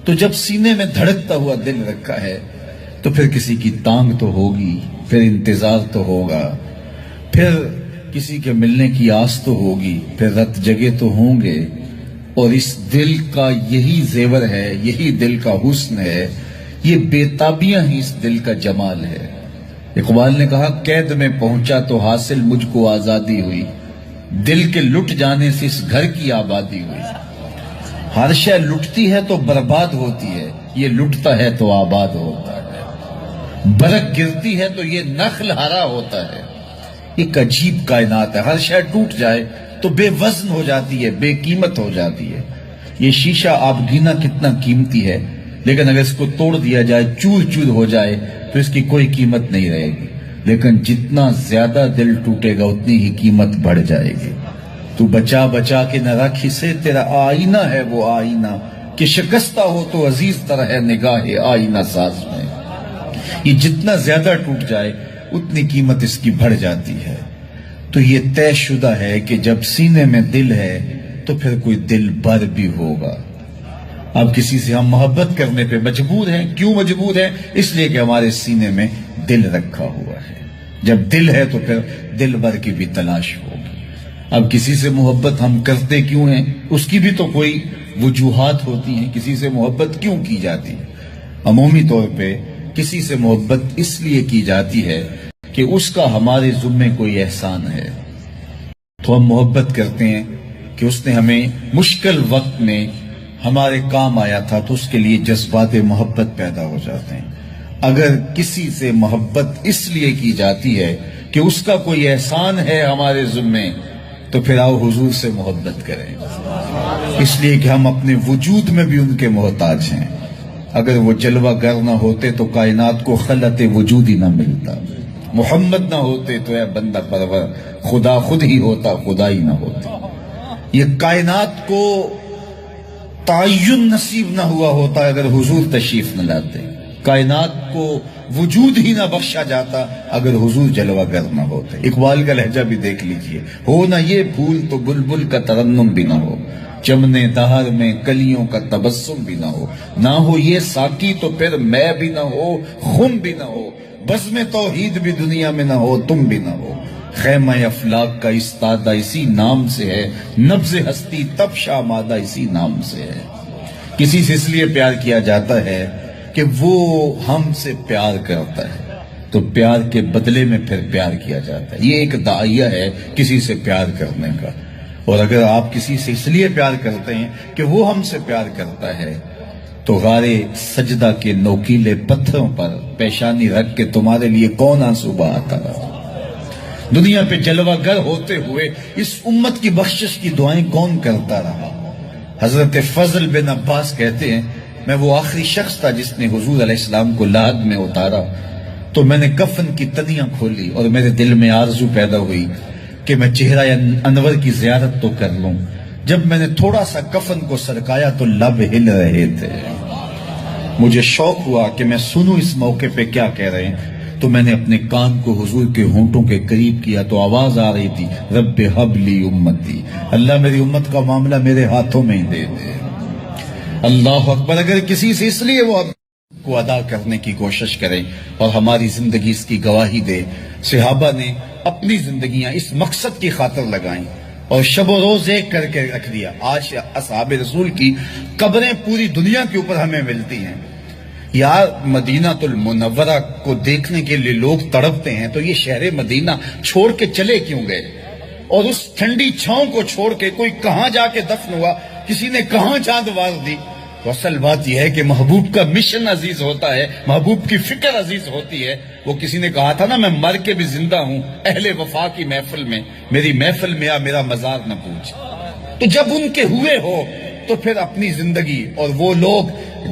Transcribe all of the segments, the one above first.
تو جب سینے میں دھڑکتا ہوا دل رکھا ہے تو پھر کسی کی تانگ تو ہوگی، پھر انتظار تو ہوگا، پھر کسی کے ملنے کی آس تو ہوگی، پھر رت جگے تو ہوں گے۔ اور اس دل کا یہی زیور ہے، یہی دل کا حسن ہے، یہ بےتابیاں ہی اس دل کا جمال ہے۔ اقبال نے کہا قید میں پہنچا تو حاصل مجھ کو آزادی ہوئی، دل کے لٹ جانے سے اس گھر کی آبادی ہوئی۔ ہر شے لٹتی ہے تو برباد ہوتی ہے، یہ لٹتا ہے تو آباد ہوتا ہے۔ برق گرتی ہے تو یہ نخل ہرا ہوتا ہے۔ ایک عجیب کائنات ہے، ہر شے ٹوٹ جائے تو بے وزن ہو جاتی ہے، بے قیمت ہو جاتی ہے۔ یہ شیشہ آپ گینا کتنا قیمتی ہے، لیکن اگر اس کو توڑ دیا جائے، چور چور ہو جائے تو اس کی کوئی قیمت نہیں رہے گی، لیکن جتنا زیادہ دل ٹوٹے گا اتنی ہی قیمت بڑھ جائے گی۔ تو بچا بچا کے نہ رکھ اسے، تیرا آئینہ ہے وہ آئینہ، کہ شکستہ ہو تو عزیز تر ہے نگاہ آئینہ ساز میں۔ یہ جتنا زیادہ ٹوٹ جائے اتنی قیمت اس کی بڑھ جاتی ہے۔ تو یہ طے شدہ ہے کہ جب سینے میں دل ہے تو پھر کوئی دل بر بھی ہوگا۔ اب کسی سے ہم محبت کرنے پہ مجبور ہیں، کیوں مجبور ہیں؟ اس لیے کہ ہمارے سینے میں دل رکھا ہوا ہے۔ جب دل ہے تو پھر دل بر کی بھی تلاش ہوگی۔ اب کسی سے محبت ہم کرتے کیوں ہیں؟ اس کی بھی تو کوئی وجوہات ہوتی ہیں، کسی سے محبت کیوں کی جاتی ہے؟ عمومی طور پہ کسی سے محبت اس لیے کی جاتی ہے کہ اس کا ہمارے ذمے کوئی احسان ہے، تو ہم محبت کرتے ہیں کہ اس نے ہمیں مشکل وقت میں ہمارے کام آیا تھا، تو اس کے لیے جذبات محبت پیدا ہو جاتے ہیں۔ اگر کسی سے محبت اس لیے کی جاتی ہے کہ اس کا کوئی احسان ہے ہمارے ذمے، تو پھر آؤ حضور سے محبت کریں، اس لیے کہ ہم اپنے وجود میں بھی ان کے محتاج ہیں۔ اگر وہ جلوہ گر نہ ہوتے تو کائنات کو خلعت وجود ہی نہ ملتا، محمد نہ ہوتے تو اے بندہ پرور خدا خود ہی ہوتا، خدا ہی نہ ہوتی۔ یہ کائنات کو تعین نصیب نہ ہوا ہوتا اگر حضور تشریف نہ لاتے، کائنات کو وجود ہی نہ بخشا جاتا اگر حضور جلوہ گر نہ ہوتے۔ اقبال کا لہجہ بھی دیکھ لیجئے، ہو نہ یہ پھول تو بلبل کا ترنم بھی نہ ہو، چمنے دہر میں کلیوں کا تبسم بھی نہ ہو، نہ ہو یہ ساقی تو پھر میں بھی نہ ہو، خم بھی نہ ہو، بزم توحید بھی دنیا میں نہ ہو، تم بھی نہ ہو۔ خیمہ افلاک کا استادہ اسی نام سے ہے، نبض ہستی تب شامادہ اسی نام سے ہے۔ کسی سے اس لیے پیار کیا جاتا ہے کہ وہ ہم سے پیار کرتا ہے، تو پیار کے بدلے میں پھر پیار کیا جاتا ہے۔ یہ ایک داعیہ ہے کسی سے پیار کرنے کا۔ اور اگر آپ کسی سے اس لیے پیار کرتے ہیں کہ وہ ہم سے پیار کرتا ہے، تو غارِ سجدہ کے نوکیلے پتھروں پر پیشانی رکھ کے تمہارے لیے کون آنسو بہاتا رہا؟ دنیا پہ جلوہ گر ہوتے ہوئے اس امت کی بخشش کی دعائیں کون کرتا رہا؟ حضرت فضل بن عباس کہتے ہیں، میں وہ آخری شخص تھا جس نے حضور علیہ السلام کو لحد میں اتارا، تو میں نے کفن کی تنیاں کھولی اور میرے دل میں آرزو پیدا ہوئی کہ میں چہرہ انور کی زیارت تو کر لوں۔ جب میں نے تھوڑا سا کفن کو سرکایا تو لب ہل رہے تھے، مجھے شوق ہوا کہ میں سنوں اس موقع پہ کیا کہہ رہے ہیں، تو میں نے اپنے کان کو حضور کے ہونٹوں کے قریب کیا تو آواز آ رہی تھی، رب ہب لی امتی، اللہ میری امت کا معاملہ میرے ہاتھوں میں ہی دے دے۔ اللہ اکبر۔ اگر کسی سے اس لیے وہ کو ادا کرنے کی کوشش کریں اور ہماری زندگی اس کی گواہی دے، صحابہ نے اپنی زندگیاں اس مقصد کی خاطر لگائیں اور شب و روز ایک کر کے رکھ دیا۔ آج اصحاب رسول کی قبریں پوری دنیا کے اوپر ہمیں ملتی ہیں۔ یار مدینہ المنورہ کو دیکھنے کے لیے لوگ تڑپتے ہیں، تو یہ شہر مدینہ چھوڑ کے چلے کیوں گئے؟ اور اس ٹھنڈی چھاؤں کو چھوڑ کے کوئی کہاں جا کے دفن ہوا، کسی نے کہاں چاند وار دی؟ تو اصل بات یہ ہے کہ محبوب کا مشن عزیز ہوتا ہے، محبوب کی فکر عزیز ہوتی ہے۔ وہ کسی نے کہا تھا نا، میں مر کے بھی زندہ ہوں اہل وفا کی محفل میں، میری محفل میں آ میرا مزار نہ پوچھ۔ تو جب ان کے ہوئے ہو تو پھر اپنی زندگی، اور وہ لوگ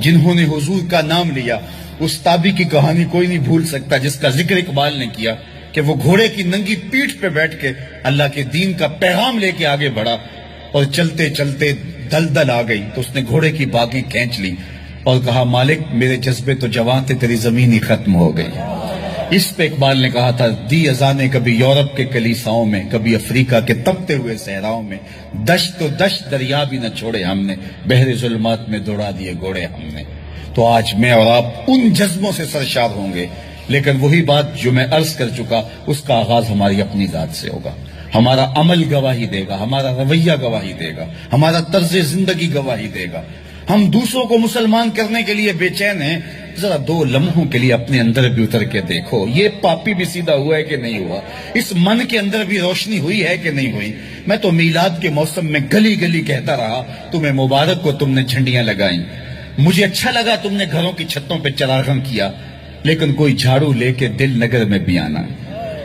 جنہوں نے حضور کا نام لیا، اس تابی کی کہانی کوئی نہیں بھول سکتا جس کا ذکر اقبال نے کیا کہ وہ گھوڑے کی ننگی پیٹھ پہ بیٹھ کے اللہ کے دین کا پیغام لے کے آگے بڑھا، اور چلتے چلتے دلدل آ گئی تو اس نے گھوڑے کی باگیں کھینچ لی اور کہا، مالک میرے جذبے تو جوان تھے، تیری زمین ہی ختم ہو گئی۔ اس پہ اقبال نے کہا تھا، دی اذانے کبھی یورپ کے کلیساؤں میں، کبھی افریقہ کے تپتے ہوئے صحراؤں میں، دشت و دشت دریا بھی نہ چھوڑے ہم نے، بحر ظلمات میں دوڑا دیے گھوڑے ہم نے۔ تو آج میں اور آپ ان جذبوں سے سرشار ہوں گے، لیکن وہی بات جو میں عرض کر چکا، اس کا آغاز ہماری اپنی ذات سے ہوگا۔ ہمارا عمل گواہی دے گا، ہمارا رویہ گواہی دے گا، ہمارا طرز زندگی گواہی دے گا۔ ہم دوسروں کو مسلمان کرنے کے لیے بے چین ہیں، ذرا 2 لمحوں کے لیے اپنے اندر بھی اتر کے دیکھو، یہ پاپی بھی سیدھا ہوا ہے کہ نہیں ہوا، اس من کے اندر بھی روشنی ہوئی ہے کہ نہیں ہوئی۔ میں تو میلاد کے موسم میں گلی گلی کہتا رہا، تمہیں مبارک کو تم نے جھنڈیاں لگائیں، مجھے اچھا لگا تم نے گھروں کی چھتوں پہ چراغاں کیا، لیکن کوئی جھاڑو لے کے دل نگر میں بھی آنا،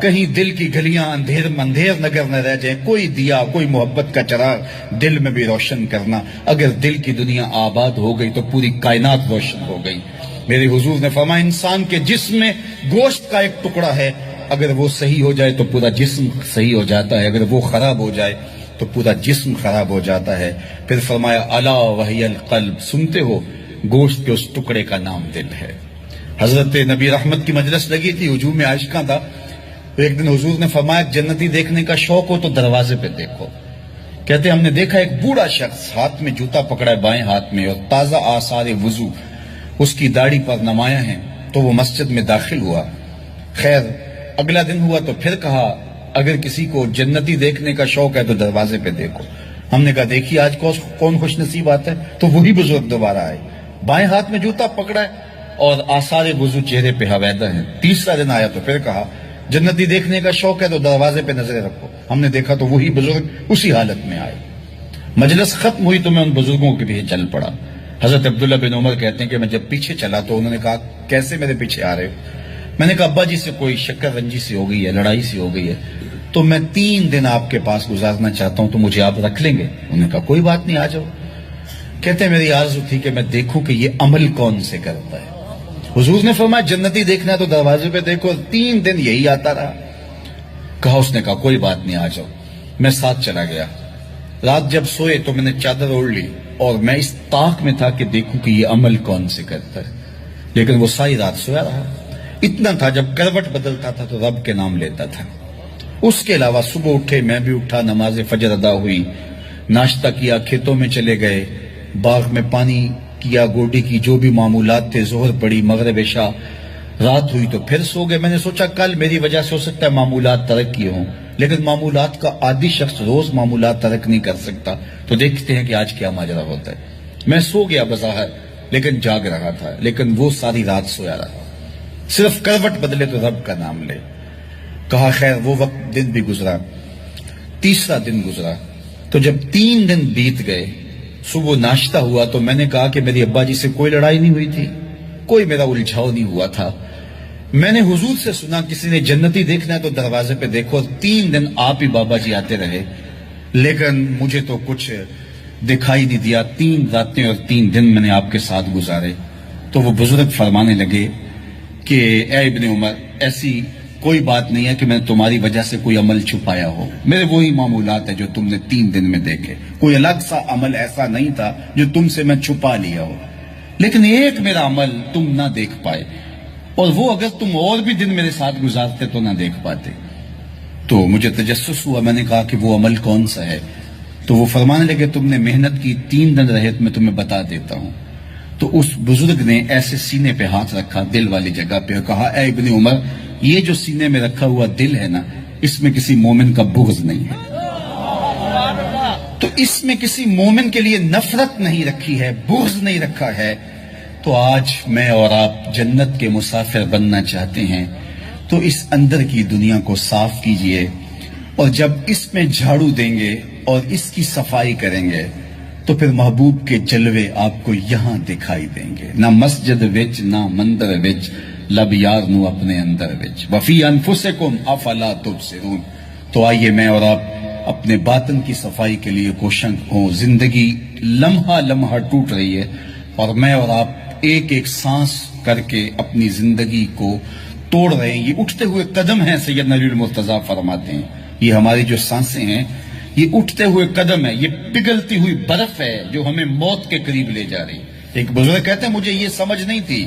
کہیں دل کی گلیاں اندھیر نگر نہ رہ جائے، کوئی دیا، کوئی محبت کا چراغ دل میں بھی روشن کرنا۔ اگر دل کی دنیا آباد ہو گئی تو پوری کائنات روشن ہو گئی۔ میرے حضور نے فرمایا، انسان کے جسم میں گوشت کا ایک ٹکڑا ہے، اگر وہ صحیح ہو جائے تو پورا جسم صحیح ہو جاتا ہے، اگر وہ خراب ہو جائے تو پورا جسم خراب ہو جاتا ہے۔ پھر فرمایا، الا وہی القلب، سنتے ہو، گوشت کے اس ٹکڑے کا نام دل ہے۔ حضرت نبی رحمت کی مجلس لگی تھی، ہجوم عاشقاں تھا۔ ایک دن حضور نے فرمایا، جنتی دیکھنے کا شوق ہو تو دروازے پہ دیکھو۔ کہتے ہم نے دیکھا ایک بوڑھا شخص ہاتھ میں جوتا پکڑا ہے بائیں ہاتھ میں، اور تازہ آثار وضو اس کی داڑھی پر نمایاں ہیں، تو وہ مسجد میں داخل ہوا۔ خیر اگلا دن ہوا تو پھر کہا، اگر کسی کو جنتی دیکھنے کا شوق ہے تو دروازے پہ دیکھو۔ ہم نے کہا دیکھیے آج کون خوش نصیب آتا ہے، تو وہی بزرگ دوبارہ آئے، بائیں ہاتھ میں جوتا پکڑا ہے اور آثار وضو چہرے پہ حویدہ ہیں۔ تیسرا دن آیا تو پھر کہا، جنتی دیکھنے کا شوق ہے تو دروازے پہ نظریں رکھو۔ ہم نے دیکھا تو وہی بزرگ اسی حالت میں آئے۔ مجلس ختم ہوئی تو میں ان بزرگوں کے پیچھے چل پڑا۔ حضرت عبداللہ بن عمر کہتے ہیں کہ میں جب پیچھے چلا تو انہوں نے کہا، کیسے میرے پیچھے آ رہے ہو؟ میں نے کہا، ابا جی سے کوئی شکر رنجی سی ہو گئی ہے، لڑائی سی ہو گئی ہے، تو میں 3 دن آپ کے پاس گزارنا چاہتا ہوں، تو مجھے آپ رکھ لیں گے؟ انہوں نے کہا کوئی بات نہیں، آ جاؤ۔ کہتے ہیں میری آرزو تھی کہ میں دیکھوں کہ یہ عمل کون سے کرتا ہے۔ حضور نے فرمایا، جنتی دیکھنا ہے تو دروازے پہ دیکھو۔ 3 دن یہی آتا رہا۔ کہا، اس نے کہا کوئی بات نہیں، آ جاؤ۔ میں ساتھ چلا گیا۔ رات جب سوئے تو میں نے چادر اوڑھ لی، اور میں اس طاق میں تھا کہ دیکھوں کہ یہ عمل کون سے کرتا ہے، لیکن وہ ساری رات سویا رہا۔ اتنا تھا، جب کروٹ بدلتا تھا تو رب کے نام لیتا تھا۔ اس کے علاوہ صبح اٹھے، میں بھی اٹھا، نماز فجر ادا ہوئی، ناشتہ کیا، کھیتوں میں چلے گئے، باغ میں پانی کیا، گوڈی کی جو بھی معمولات تھے، ظہر پڑی، مغرب عشاء، رات ہوئی تو پھر سو گئے۔ میں نے سوچا کل میری وجہ سے ہو سکتا ہے معمولات ترک کیے ہوں، لیکن معمولات کا عادی شخص روز معمولات ترک نہیں کر سکتا، تو دیکھتے ہیں کہ آج کیا ماجرا ہوتا ہے۔ میں سو گیا بظاہر، لیکن جاگ رہا تھا، لیکن وہ ساری رات سویا رہا، صرف کروٹ بدلے تو رب کا نام لے۔ کہا خیر وہ وقت دن بھی گزرا۔ تیسرا دن گزرا تو جب 3 دن بیت گئے، صبح ناشتہ ہوا تو میں نے کہا کہ میری ابا جی سے کوئی لڑائی نہیں ہوئی تھی، کوئی میرا الجھاؤ نہیں ہوا تھا۔ میں نے حضور سے سنا کسی نے جنتی دیکھنا ہے تو دروازے پہ دیکھو۔ 3 دن آپ ہی بابا جی آتے رہے، لیکن مجھے تو کچھ دکھائی نہیں دیا۔ 3 راتیں اور 3 دن میں نے آپ کے ساتھ گزارے۔ تو وہ بزرگ فرمانے لگے کہ اے ابن عمر، ایسی کوئی بات نہیں ہے کہ میں نے تمہاری وجہ سے کوئی عمل چھپایا ہو، میرے وہی معمولات ہیں جو تم نے 3 دن میں دیکھے، کوئی الگ سا عمل ایسا نہیں تھا جو تم سے میں چھپا لیا ہو، لیکن ایک میرا عمل تم نہ دیکھ پائے، اور وہ اگر تم اور بھی دن میرے ساتھ گزارتے تو نہ دیکھ پاتے۔ تو مجھے تجسس ہوا، میں نے کہا کہ وہ عمل کون سا ہے؟ تو وہ فرمانے لگے تم نے محنت کی، 3 دن رہے، میں تمہیں بتا دیتا ہوں۔ تو اس بزرگ نے ایسے سینے پہ ہاتھ رکھا، دل والی جگہ پہ، اور کہا اے ابن عمر، یہ جو سینے میں رکھا ہوا دل ہے نا، اس میں کسی مومن کا بغض نہیں ہے، تو اس میں کسی مومن کے لیے نفرت نہیں رکھی ہے، بغض نہیں رکھا ہے۔ تو آج میں اور آپ جنت کے مسافر بننا چاہتے ہیں تو اس اندر کی دنیا کو صاف کیجئے، اور جب اس میں جھاڑو دیں گے اور اس کی صفائی کریں گے تو پھر محبوب کے جلوے آپ کو یہاں دکھائی دیں گے، نہ مسجد وچ نہ مندر وچ، لب یار نو اپنے اندر وچ، وفی انفسکم افلا تبصرون۔ تو آئیے میں اور آپ اپنے باطن کی صفائی کے لیے کوشاں ہوں۔ زندگی لمحہ لمحہ ٹوٹ رہی ہے، اور میں اور آپ ایک ایک سانس کر کے اپنی زندگی کو توڑ رہے ہیں۔ یہ اٹھتے ہوئے قدم ہیں، سیدنا علی المرتضیٰ فرماتے ہیں، یہ ہماری جو سانسیں ہیں یہ اٹھتے ہوئے قدم ہے، یہ پگھلتی ہوئی برف ہے جو ہمیں موت کے قریب لے جا رہی۔ ایک بزرگ کہتے ہیں مجھے یہ سمجھ نہیں تھی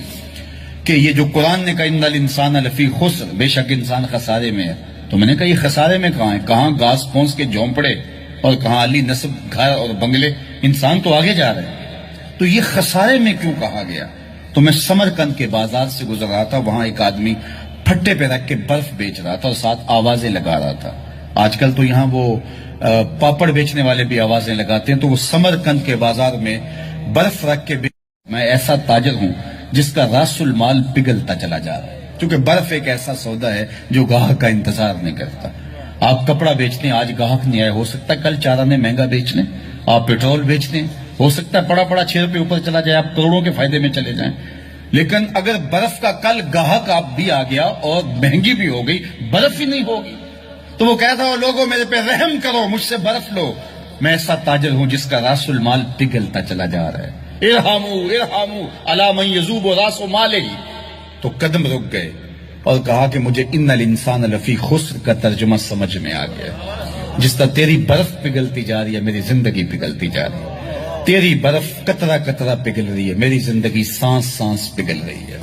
کہ یہ جو قرآن نے کہا ان الانسان لفی خسر، بے شک انسان خسارے میں ہے، تو میں نے کہا یہ خسارے میں کہاں ہے؟ کہاں گھاس پھونس کے جھونپڑے اور کہاں علی نصب گھر اور بنگلے، انسان تو آگے جا رہے ہیں، تو یہ خسارے میں کیوں کہا گیا؟ تو میں سمرقند کے بازار سے گزر رہا تھا، وہاں ایک آدمی پھٹے پہ رکھ کے برف بیچ رہا تھا اور ساتھ آوازیں لگا رہا تھا۔ آج کل تو یہاں وہ پاپڑ بیچنے والے بھی آوازیں لگاتے ہیں، تو وہ سمرقند کے بازار میں برف رکھ کے میں ایسا تاجر ہوں جس کا راس المال پگھلتا چلا جا رہا ہے، کیونکہ برف ایک ایسا سودا ہے جو گاہک کا انتظار نہیں کرتا۔ آپ کپڑا بیچتے ہیں، آج گاہک نہیں آئے، ہو سکتا ہے کل 4 آنے مہنگا بیچ لیں۔ آپ پیٹرول بیچتے ہیں، ہو سکتا ہے پڑا پڑا 6 روپے اوپر چلا جائے، آپ کروڑوں کے فائدے میں چلے جائیں۔ لیکن اگر برف کا کل گاہک آپ بھی آ گیا اور مہنگی بھی ہو گئی، برف ہی نہیں ہوگی، تو وہ کہتا ہے لوگوں میرے پہ رحم کرو، مجھ سے برف لو۔ میں ایسا تاجر ہوں جس کا راس المال پگھلتا چلا جا رہا ہے۔ ارحموا ارحموا علی من یذوب راس مالہ، تو قدم رک گئے اور کہا کہ مجھے ان الانسان لفی خسر کا ترجمہ سمجھ میں آ گیا۔ جس طرح تیری برف پگھلتی جا رہی ہے، میری زندگی پگھلتی جا رہی ہے۔ تیری برف قطرہ قطرہ پگھل رہی ہے، میری زندگی سانس سانس پگھل رہی ہے۔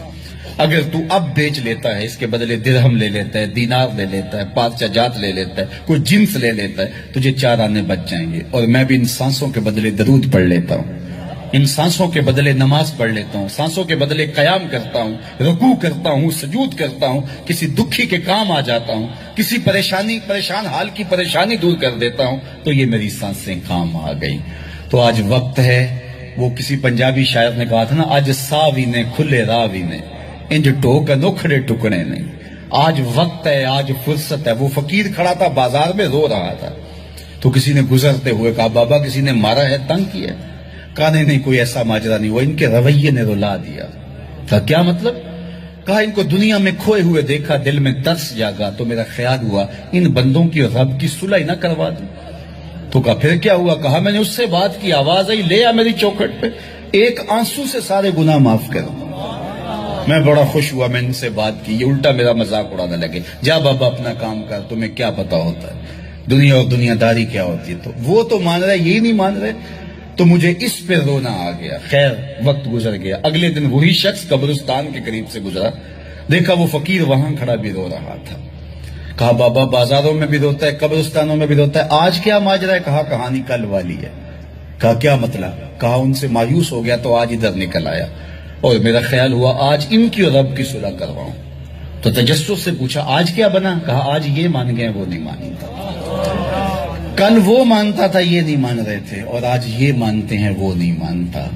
اگر تو اب بیچ لیتا ہے، اس کے بدلے درہم لے لیتا ہے، دینار لے لیتا ہے، پادشاہ جات لے لیتا ہے، کوئی جنس لے لیتا ہے، تجھے 4 آنے بچ جائیں گے۔ اور میں بھی ان سانسوں کے بدلے درود پڑھ لیتا ہوں، ان سانسوں کے بدلے نماز پڑھ لیتا ہوں، سانسوں کے بدلے قیام کرتا ہوں، رکوع کرتا ہوں، سجود کرتا ہوں، کسی دکھی کے کام آ جاتا ہوں، کسی پریشان حال کی پریشانی دور کر دیتا ہوں، تو یہ میری سانسیں کام آ گئی۔ تو آج وقت ہے، وہ کسی پنجابی شاعر نے کہا تھا نا، آج ساوی نے کھلے راوی نے انج ٹوک نوکھڑے ٹکڑے نہیں۔ آج وقت ہے، آج فرصت ہے۔ وہ فقیر کھڑا تھا بازار میں، رو رہا تھا، تو کسی نے گزرتے ہوئے کہا بابا کسی نے مارا ہے، تنگ کیا؟ کہا نہیں کوئی ایسا ماجرا نہیں ہوا، ان کے رویے نے رلا دیا تھا۔ کیا مطلب؟ کہا ان کو دنیا میں کھوئے ہوئے دیکھا، دل میں ترس جاگا، تو میرا خیال ہوا ان بندوں کی رب کی صلح نہ کروا دوں۔ تو کہا پھر کیا ہوا؟ کہا میں نے اس سے بات کی، آواز آئی لے آ میری چوکھٹ پہ، ایک آنسو سے سارے گناہ معاف کر دوں۔ میں بڑا خوش ہوا، میں ان سے بات کی، یہ الٹا میرا مذاق اڑانے لگے، جا بابا اپنا کام کر، تمہیں کیا پتا ہوتا ہے دنیا اور دنیا داری کیا ہوتی ہے۔ تو وہ تو مان رہے، یہی نہیں مان رہے، تو مجھے اس پہ رونا آ گیا۔ خیر وقت گزر گیا، اگلے دن وہی شخص قبرستان کے قریب سے گزرا، دیکھا وہ فقیر وہاں کھڑا بھی رو رہا تھا۔ کہا بابا بازاروں میں بھی روتا ہے، قبرستانوں میں بھی روتا ہے، آج کیا ماجرا ہے؟ کہا کہانی کل والی ہے۔ کہا کیا مطلب؟ کہا ان سے مایوس ہو گیا تو آج ادھر نکل آیا، اور میرا خیال ہوا آج ان کی اور رب کی صلح کرواؤں۔ تو تجسس سے پوچھا آج کیا بنا؟ کہا آج یہ مان گئے وہ نہیں مانتا، کل وہ مانتا تھا یہ نہیں مان رہے تھے، اور آج یہ مانتے ہیں وہ نہیں مانتا۔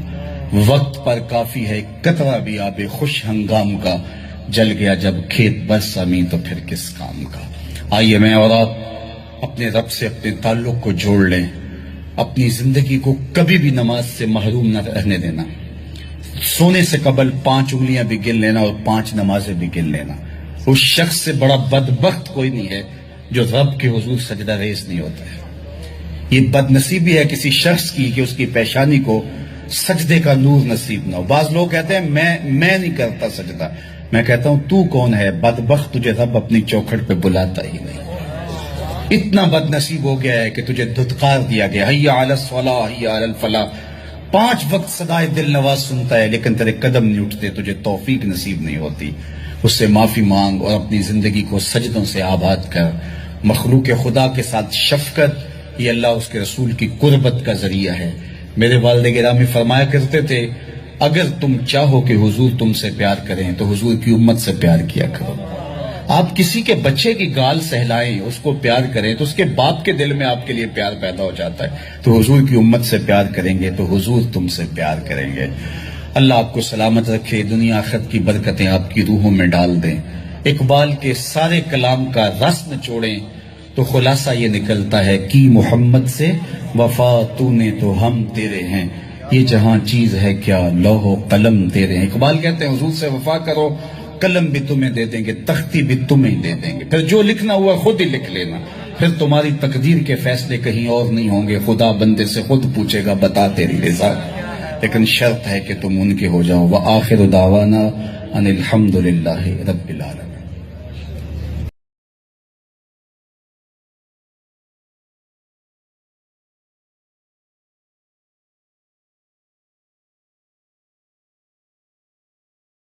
وقت پر کافی ہے قطرہ بھی آب خوش ہنگام کا، جل گیا جب کھیت برس زمین تو پھر کس کام کا۔ آئیے میں اور آپ اپنے رب سے اپنے تعلق کو جوڑ لیں، اپنی زندگی کو کبھی بھی نماز سے محروم نہ رہنے دینا۔ سونے سے قبل 5 انگلیاں بھی گن لینا اور 5 نمازیں بھی گن لینا۔ اس شخص سے بڑا بدبخت کوئی نہیں ہے جو رب کے حضور سجدہ ریز نہیں ہوتا ہے۔ یہ بد نصیبی ہے کسی شخص کی کہ اس کی پیشانی کو سجدے کا نور نصیب نہ ہو۔ بعض لوگ کہتے ہیں میں نہیں کرتا سجدہ، میں کہتا ہوں تو کون ہے بدبخت، تجھے رب اپنی چوکھٹ پہ بلاتا ہی نہیں۔ اتنا بد نصیب ہو گیا ہے کہ تجھے دھتکار دیا گیا، حی علی الصلاح حی علی الفلاح، 5 وقت صدائے دل نواز سنتا ہے لیکن تیرے قدم نہیں اٹھتے، تجھے توفیق نصیب نہیں ہوتی۔ اس سے معافی مانگ اور اپنی زندگی کو سجدوں سے آباد کر۔ مخلوق خدا کے ساتھ شفقت یہ اللہ اس کے رسول کی قربت کا ذریعہ ہے۔ میرے والد گرامی فرمایا کرتے تھے اگر تم چاہو کہ حضور تم سے پیار کریں تو حضور کی امت سے پیار کیا کرو۔ آپ کسی کے بچے کی گال سہلائیں، اس کو پیار کریں تو اس کے باپ کے دل میں آپ کے لیے پیار پیدا ہو جاتا ہے۔ تو حضور کی امت سے پیار کریں گے تو حضور تم سے پیار کریں گے۔ اللہ آپ کو سلامت رکھے، دنیا آخرت کی برکتیں آپ کی روحوں میں ڈال دیں۔ اقبال کے سارے کلام کا رس نچوڑیں تو خلاصہ یہ نکلتا ہے کہ محمد سے وفا تو نے تو ہم تیرے ہیں، یہ جہاں چیز ہے کیا لوح و قلم تیرے ہیں۔ اقبال کہتے ہیں حضور سے وفا کرو، قلم بھی تمہیں دے دیں گے، تختی بھی تمہیں دے دیں گے، پھر جو لکھنا ہوا خود ہی لکھ لینا، پھر تمہاری تقدیر کے فیصلے کہیں اور نہیں ہوں گے، خدا بندے سے خود پوچھے گا بتا تیری رضا، لیکن شرط ہے کہ تم ان کے ہو جاؤ۔ وآخر دعوانا ان الحمدللہ رب العالمین۔